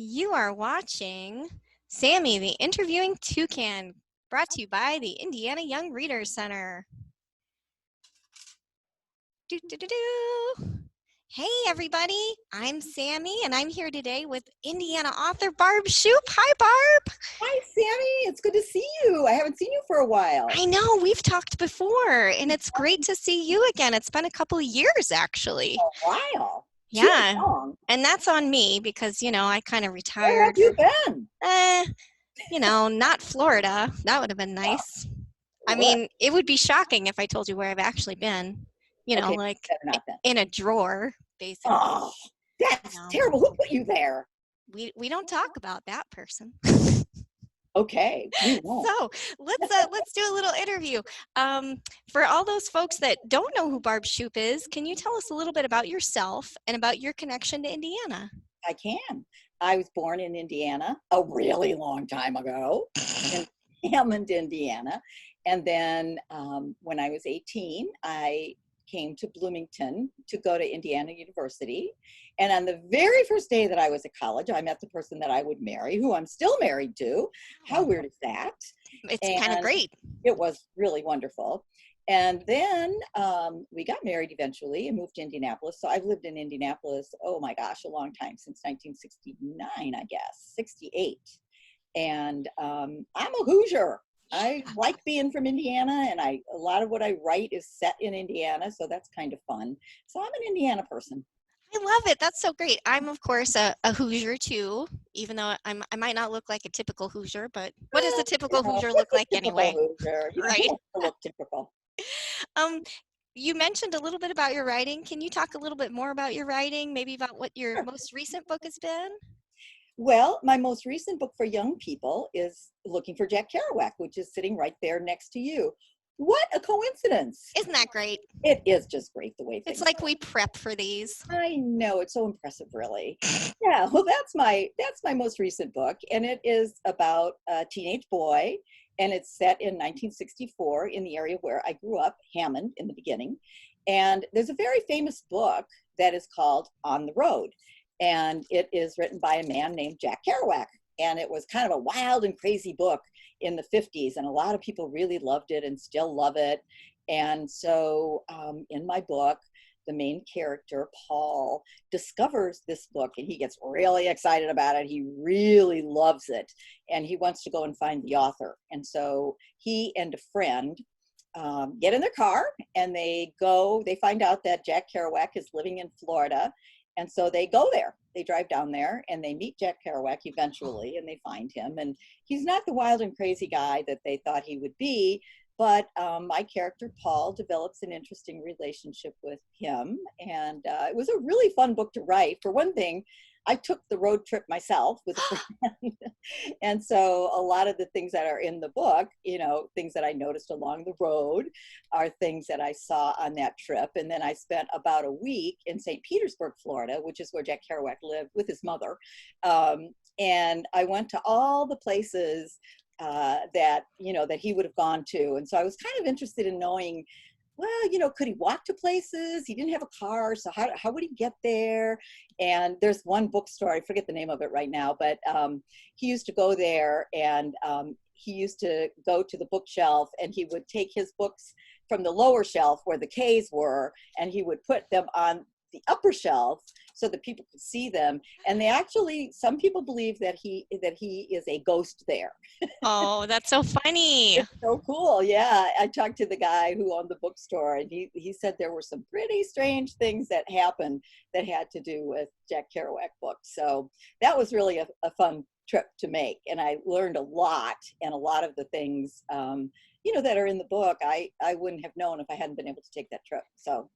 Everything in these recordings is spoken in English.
You are watching Sammy the Interviewing Toucan, brought to you by the Indiana Young Readers Center. Hey everybody, I'm Sammy and I'm here today with Indiana author Barb Shoup. Hi Barb! Hi, Sammy. It's good to see you. I haven't seen you for a while. I know, we've talked before and it's great to see you again. It's been a couple of years actually. A while. Too Yeah, long. and that's on me because, I kind of Where have retired. you been? Not Florida. That would have been nice. I What? mean, it would be shocking if I told you where I've actually been, Okay, like better not then. in a drawer, basically. Oh, that's No, terrible. Who put you there? we don't talk about that person. Okay, we won't. So let's do a little interview. For all those folks that don't know who Barb Shoup is, can you tell us a little bit about yourself and about your connection to Indiana? I can. I was born in Indiana a really long time ago in Hammond, Indiana. And then when I was 18, I came to Bloomington to go to Indiana University. And on the very first day that I was at college, I met the person that I would marry, who I'm still married to. How weird is that? It's kind of great. It was really wonderful. And then we got married eventually and moved to Indianapolis. So I've lived in Indianapolis, oh my gosh, a long time, since 1969, I guess, 68. And I'm a Hoosier. I like being from Indiana, and a lot of what I write is set in Indiana, so that's kind of fun. So I'm an Indiana person. I love it. That's so great. I'm, of course, a Hoosier, too, even though I might not look like a typical Hoosier, but what does a typical Hoosier look like anyway? Hoosier? Right? To look typical. Um, you mentioned a little bit about your writing. Can you talk a little bit more about your writing, maybe about what your Sure. most recent book has been? Well, my most recent book for young people is Looking for Jack Kerouac, which is sitting right there next to you. What a coincidence. Isn't that great? It is just great the way things It's like we prep for these. I know, it's so impressive, really. Yeah, well, that's my most recent book, and it is about a teenage boy, and it's set in 1964 in the area where I grew up, Hammond, in the beginning. And there's a very famous book that is called On the Road, and it is written by a man named Jack Kerouac. And it was kind of a wild and crazy book in the 50s, and a lot of people really loved it and still love it. And so in my book, the main character, Paul, discovers this book and he gets really excited about it. He really loves it and he wants to go and find the author. And so he and a friend get in their car and they find out that Jack Kerouac is living in Florida. And so they go there. They drive down there and they meet Jack Kerouac eventually and they find him. And he's not the wild and crazy guy that they thought he would be. But my character, Paul, develops an interesting relationship with him. And it was a really fun book to write. For one thing, I took the road trip myself with a friend. And so a lot of the things that are in the book, things that I noticed along the road are things that I saw on that trip. And then I spent about a week in St. Petersburg, Florida, which is where Jack Kerouac lived with his mother. And I went to all the places that he would have gone to. And so I was kind of interested in knowing, well, could he walk to places? He didn't have a car, so how would he get there? And there's one bookstore, I forget the name of it right now, but he used to go there and he used to go to the bookshelf and he would take his books from the lower shelf where the K's were and he would put them on the upper shelf so that people could see them. And some people believe that he is a ghost there. Oh, that's so funny. It's so cool. Yeah. I talked to the guy who owned the bookstore and he said there were some pretty strange things that happened that had to do with Jack Kerouac books. So that was really a fun trip to make. And I learned a lot, and a lot of the things, that are in the book, I wouldn't have known if I hadn't been able to take that trip. So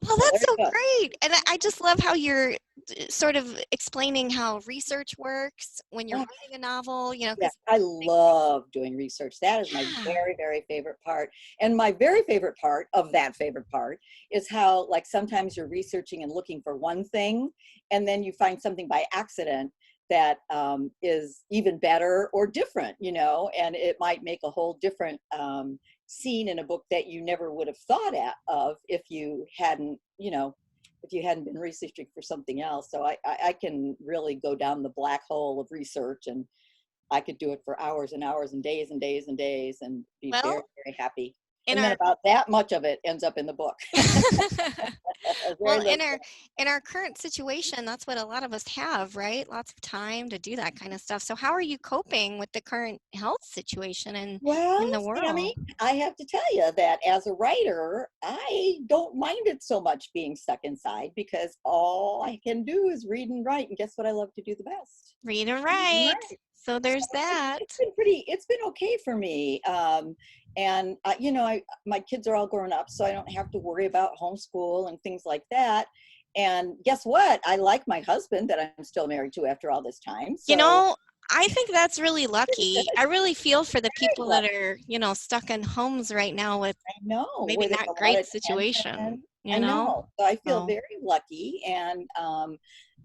Well, that's so great. And I just love how you're sort of explaining how research works when you're writing a novel, Yeah, I love doing research. That is my very, very favorite part. And my very favorite part of that favorite part is how, like, sometimes you're researching and looking for one thing, and then you find something by accident that is even better or different, and it might make a whole different scene in a book that you never would have thought of if you hadn't, if you hadn't been researching for something else. So I can really go down the black hole of research, and I could do it for hours and hours and days and days and days and be very, Well, very happy. in And then our about that much of it ends up in the book. Very well, little. in our current situation, that's what a lot of us have, right? Lots of time to do that kind of stuff. So how are you coping with the current health situation Well, in the world? Sammy, I have to tell you that as a writer, I don't mind it so much being stuck inside, because all I can do is read and write. And guess what I love to do the best? Read and Read and write. write. So So there's that. it's been okay for me. And you know, my kids are all grown up, so I don't have to worry about homeschool and things like that. And guess what? I like my husband that I'm still married to after all this time. You So know, I think that's really lucky. I really feel for the very people that lucky. are, stuck in homes right now with I know, maybe where there's not a lot great of tension. situation, I you know? know. So I feel So, very lucky. And,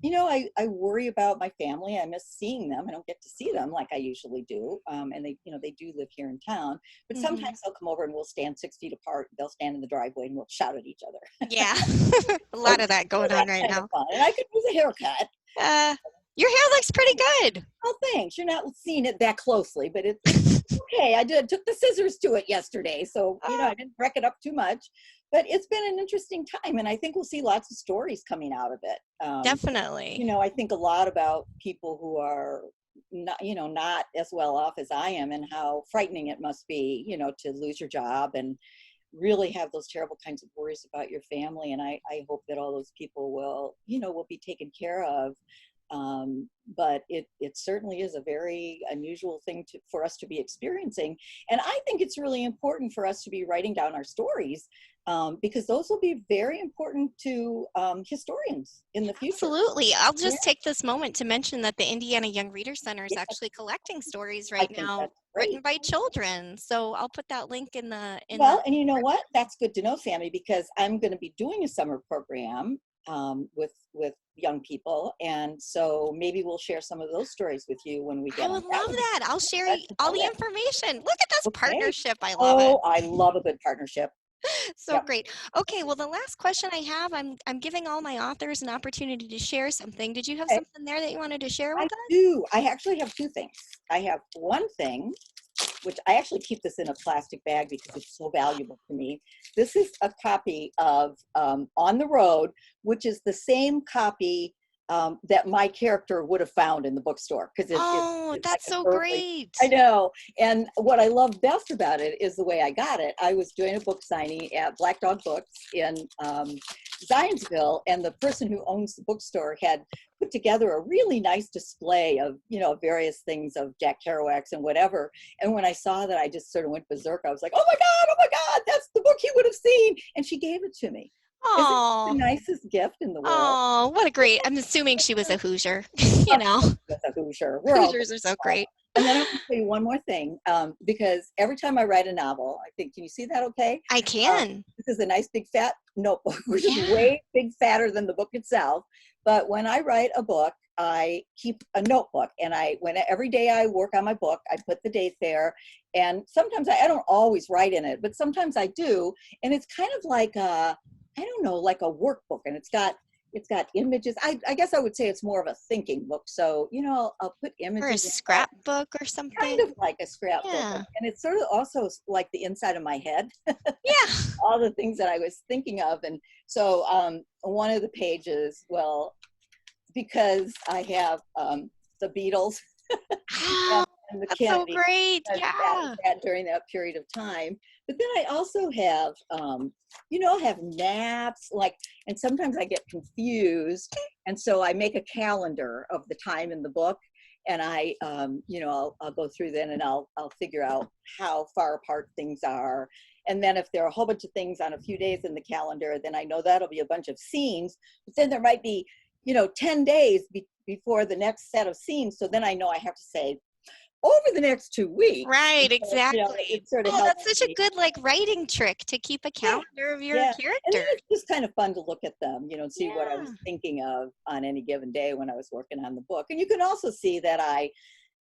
you know, I worry about my family. I miss seeing them. I don't get to see them like I usually do. And they, you know, they do live here in town. But mhm. sometimes they'll come over and we'll stand 6 feet apart. They'll stand in the driveway and we'll shout at each other. Yeah. A So, lot of that you know, going on that's right kind of now. fun. And I could use a haircut. Uh, your hair looks pretty good. Oh, thanks. You're not seeing it that closely, but it's okay. I took the scissors to it yesterday, so you know Uh, I didn't wreck it up too much. But it's been an interesting time, and I think we'll see lots of stories coming out of it. You Definitely. know, I think a lot about people who are not, you know, not as well off as I am, and how frightening it must be, you know, to lose your job and really have those terrible kinds of worries about your family. And I hope that all those people will, you know, will be taken care of. But it certainly is a very unusual thing for us to be experiencing. And I think it's really important for us to be writing down our stories, because those will be very important to historians in the future. Absolutely. I'll Yeah, just take this moment to mention that the Indiana Young Reader Center is yeah, actually collecting stories I right think now that's written great. by children. So I'll put that link in the Well, and you know what? That's good to know, Sammy, because I'm going to be doing a summer program, with young people, and so maybe we'll share some of those stories with you when we I get them. would That love would be that. I'll share glad to all know the that. information. Look at this Okay. partnership. I love it. Oh, I love a good partnership. So Yep. great. Okay, well the last question I have, I'm giving all my authors an opportunity to share something. Did you have Okay. something there that you wanted to share I with us? do. I actually have two things. I have one thing, which I actually keep this in a plastic bag because it's so valuable to me. This is a copy of On the Road, which is the same copy that my character would have found in the bookstore, because Oh, it's like that's an so early. I great. know. And what I love best about it is the way I got it. I was doing a book signing at Black Dog Books in Zionsville, and the person who owns the bookstore had put together a really nice display of, you know, various things of Jack Kerouac's and whatever. And when I saw that, I just sort of went berserk. I was like, oh my God, that's the book he would have seen. And she gave it to me. Isn't it the Oh, nicest gift in the world? oh, what a great. I'm assuming she was a Hoosier. You Of know, course, with a Hoosier. We're all Hoosiers are so great. And then I want to tell you one more thing, because every time I write a novel, I think, can you see that okay? I Um, can. this is a nice big fat notebook, which is Yeah. way big fatter than the book itself. But when I write a book, I keep a notebook, and every day I work on my book, I put the date there. And sometimes I don't always write in it, but sometimes I do. And it's kind of like I don't know, like a workbook, and it's got images. I guess I would say it's more of a thinking book. So, you know, I'll put Or a images in that, scrapbook or kind something. of like a scrapbook. Yeah. And it's sort of also like the inside of my head, Yeah. all the things that I was thinking of. And so one of the pages, well, because I have the Beatles Wow. and the That's so Kennedy, great. because Yeah. that during that period of time. But then I also have, you know, have naps, like, and sometimes I get confused, and so I make a calendar of the time in the book, and I, you know, I'll go through then, and I'll figure out how far apart things are. And then if there are a whole bunch of things on a few days in the calendar, then I know that'll be a bunch of scenes. But then there might be, you know, 10 days before the next set of scenes. So then I know I have to say, over the next 2 weeks. Right, And so, you know, exactly. it sort of Oh, helps that's such a me. good like writing trick to keep a Yeah, calendar of your yeah. And then character. it's just kind of fun to look at them, you know, and see what I Yeah. was thinking of on any given day when I was working on the book. And you can also see that I,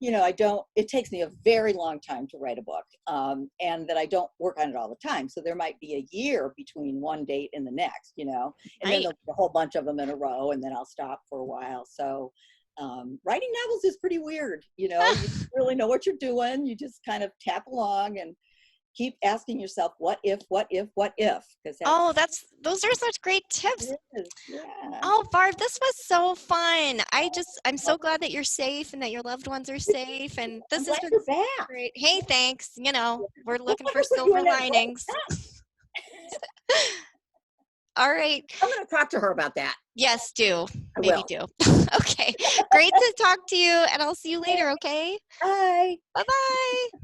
I don't, it takes me a very long time to write a book, and that I don't work on it all the time. So there might be a year between one date and the next, and then Right. there'll be a whole bunch of them in a row, and then I'll stop for a while. So writing novels is pretty weird. You don't really know what you're doing. You just kind of tap along and keep asking yourself, what if, what if, what if? Because Oh, those are such great tips. it is. Yeah. Oh, Barb, this was so fun. I'm so glad that you're safe and that your loved ones are safe. And I'm this has glad been you're back. great. Hey, thanks. We're We'll looking have for to put you silver in that book. linings. All right. I'm going to talk to her about that. Yes, do. I Maybe will. do. Okay. Great to talk to you, and I'll see you later, okay? Bye. Bye-bye.